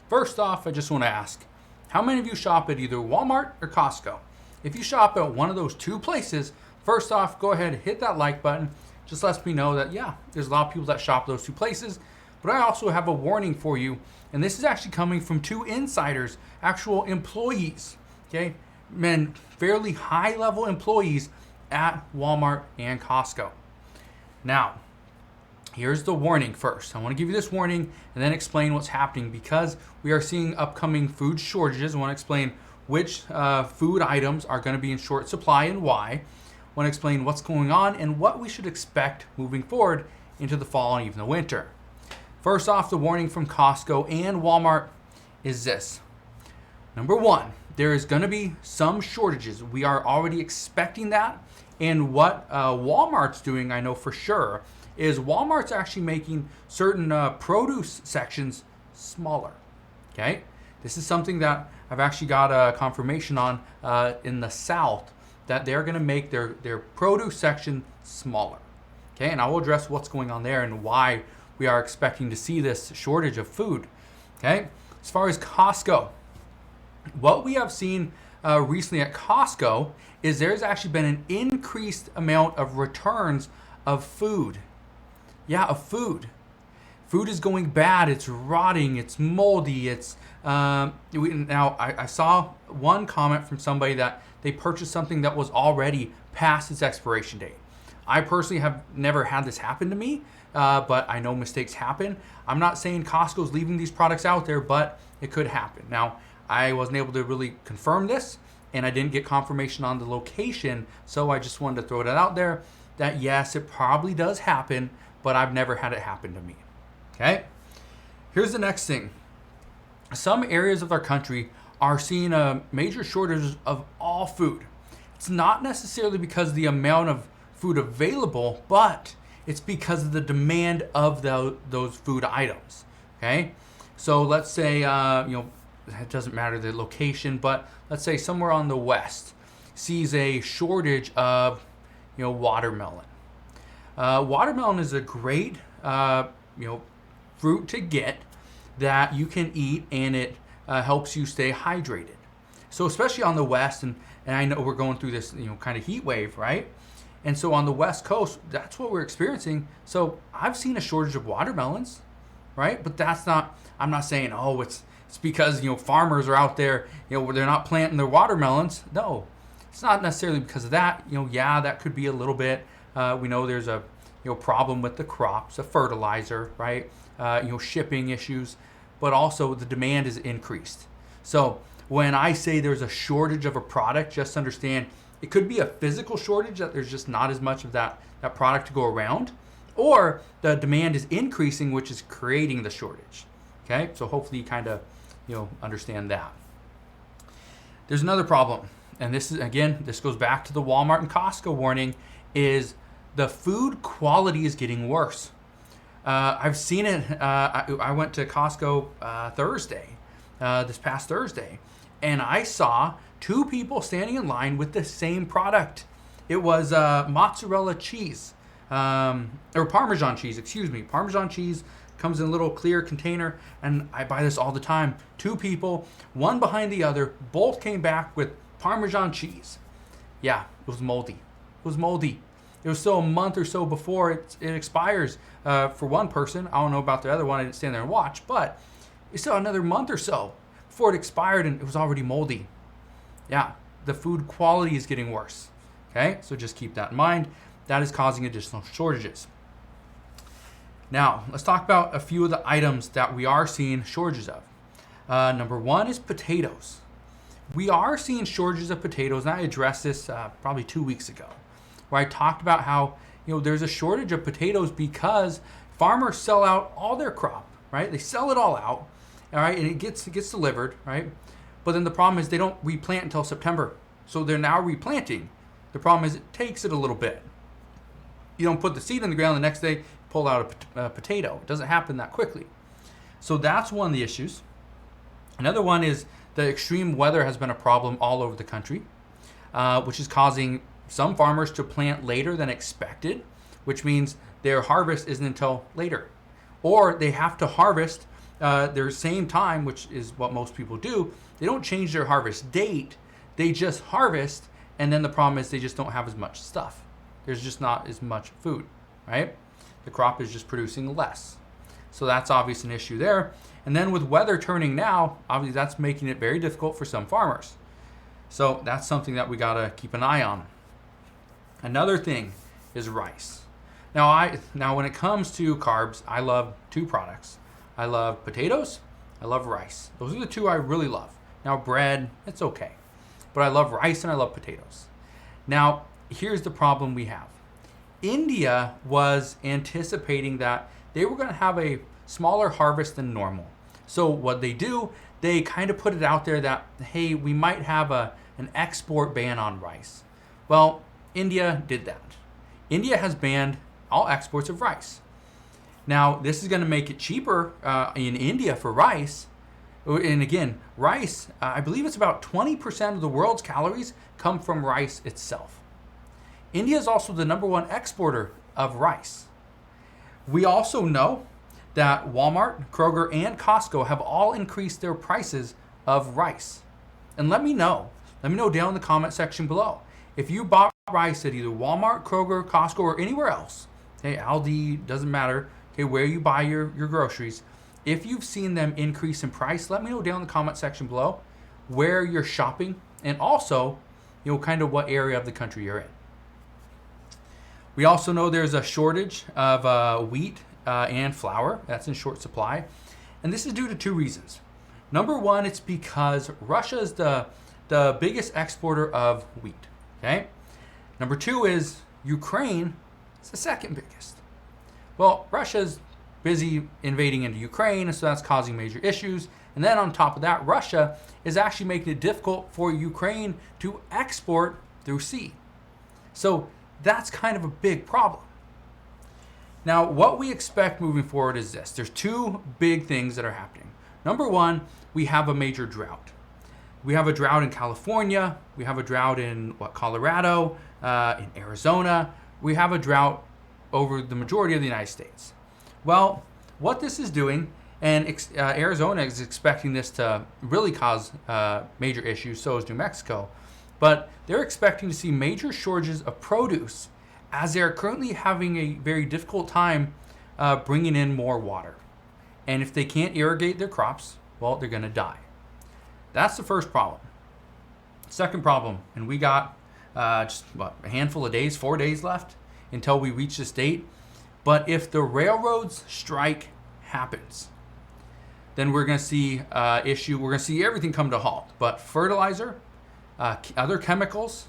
First off, I just want to ask, how many of you shop at either Walmart or Costco? If you shop at one of those two places, first off, go ahead and hit that like button. Just lets me know that, yeah, there's a lot of people that shop those two places. But I also have a warning for you, and this is actually coming from two insiders, actual employees, okay? Men, fairly high-level employees at Walmart and Costco. Now, here's the warning first. I want to give you this warning and then explain what's happening because we are seeing upcoming food shortages. I want to explain which food items are going to be in short supply and why. I want to explain what's going on and what we should expect moving forward into the fall and even the winter. First off, the warning from Costco and Walmart is this. Number one, there is going to be some shortages. We are already expecting that. And what Walmart's doing, I know for sure, is Walmart's actually making certain produce sections smaller. Okay? This is something that I've actually got a confirmation on in the South, that they're going to make their produce section smaller. Okay? And I will address what's going on there and why we are expecting to see this shortage of food. Okay? As far as Costco, what we have seen recently at Costco is there's actually been an increased amount of returns of food. Yeah, of food. Food is going bad. It's rotting. It's moldy. It's now I saw one comment from somebody that they purchased something that was already past its expiration date. I personally have never had this happen to me, but I know mistakes happen. I'm not saying Costco's leaving these products out there, but it could happen. Now, I wasn't able to really confirm this, and I didn't get confirmation on the location, so I just wanted to throw that out there that yes, it probably does happen, but I've never had it happen to me. Okay? Here's the next thing. Some areas of our country are seeing a major shortage of all food. It's not necessarily because of the amount of food available, but it's because of the demand of those food items. Okay? So let's say, it doesn't matter the location, but let's say somewhere on the west sees a shortage of, watermelon. Watermelon is a great, fruit to get that you can eat, and it helps you stay hydrated. So especially on the west, and I know we're going through this, kind of heat wave, right? And so on the west coast, that's what we're experiencing. So I've seen a shortage of watermelons, right? But I'm not saying, it's because, farmers are out there, where they're not planting their watermelons. No, it's not necessarily because of that. That could be a little bit. We know there's a, problem with the crops, a fertilizer, right? Shipping issues, but also the demand is increased. So when I say there's a shortage of a product, just understand it could be a physical shortage, that there's just not as much of that product to go around, or the demand is increasing, which is creating the shortage. Okay, so hopefully you kind of understand that. There's another problem, and this goes back to the Walmart and Costco warning, is the food quality is getting worse. I've seen it. I went to Costco this past Thursday, and I saw two people standing in line with the same product. It was mozzarella cheese, or Parmesan cheese, Parmesan cheese. Comes in a little clear container, and I buy this all the time. Two people, one behind the other, both came back with Parmesan cheese. Yeah, it was moldy. It was still a month or so before it expires for one person. I don't know about the other one. I didn't stand there and watch, but it's still another month or so before it expired, and it was already moldy. Yeah, the food quality is getting worse. Okay, so just keep that in mind. That is causing additional shortages. Now, let's talk about a few of the items that we are seeing shortages of. Number one is potatoes. We are seeing shortages of potatoes, and I addressed this probably 2 weeks ago, where I talked about how there's a shortage of potatoes because farmers sell out all their crop, right? They sell it all out, all right, and it gets delivered, right? But then the problem is they don't replant until September, so they're now replanting. The problem is it takes it a little bit. You don't put the seed in the ground the next day, pull out a potato. It doesn't happen that quickly. So that's one of the issues. Another one is the extreme weather has been a problem all over the country, which is causing some farmers to plant later than expected, which means their harvest isn't until later. Or they have to harvest their same time, which is what most people do, they don't change their harvest date. They just harvest, and then the problem is they just don't have as much stuff. There's just not as much food, right? The crop is just producing less. So that's obviously an issue there. And then with weather turning now, obviously that's making it very difficult for some farmers. So that's something that we gotta keep an eye on. Another thing is rice. Now when it comes to carbs, I love two products. I love potatoes, I love rice. Those are the two I really love. Now bread, it's okay. But I love rice and I love potatoes. Now, here's the problem we have. India was anticipating that they were gonna have a smaller harvest than normal. So what they do, they kind of put it out there that, hey, we might have an export ban on rice. Well, India did that. India has banned all exports of rice. Now, this is going to make it cheaper in India for rice. And again, rice, I believe it's about 20% of the world's calories come from rice itself. India is also the #1 exporter of rice. We also know that Walmart, Kroger, and Costco have all increased their prices of rice. And let me know down in the comment section below. If you bought rice at either Walmart, Kroger, Costco, or anywhere else, okay, Aldi, doesn't matter, okay, where you buy your groceries, if you've seen them increase in price, let me know down in the comment section below where you're shopping and also, kind of what area of the country you're in. We also know there's a shortage of wheat and flour. That's in short supply. And this is due to two reasons. Number one, it's because Russia is the biggest exporter of wheat. Okay. Number two is Ukraine is the second biggest. Well, Russia's busy invading into Ukraine, so that's causing major issues. And then on top of that, Russia is actually making it difficult for Ukraine to export through sea. So that's kind of a big problem. Now, what we expect moving forward is this. There's two big things that are happening. Number one, we have a major drought. We have a drought in California. We have a drought in Colorado, in Arizona. We have a drought over the majority of the United States. Well, what this is doing, and Arizona is expecting this to really cause major issues, so is New Mexico, but they're expecting to see major shortages of produce as they're currently having a very difficult time bringing in more water. And if they can't irrigate their crops, well, they're gonna die. That's the first problem. Second problem, and we got a handful of days, 4 days left until we reach this date. But if the railroads strike happens, then we're going to see issue. We're going to see everything come to a halt. But fertilizer, other chemicals,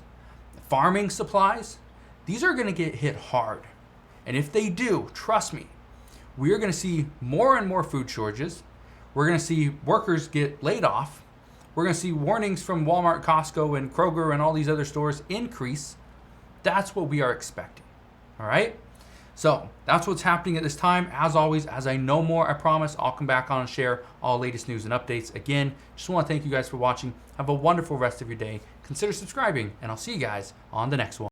farming supplies, these are going to get hit hard. And if they do, trust me, we're going to see more and more food shortages. We're going to see workers get laid off. We're going to see warnings from Walmart, Costco, and Kroger and all these other stores increase. That's what we are expecting. All right? So that's what's happening at this time. As always, as I know more, I promise I'll come back on and share all latest news and updates. Again, just want to thank you guys for watching. Have a wonderful rest of your day. Consider subscribing, and I'll see you guys on the next one.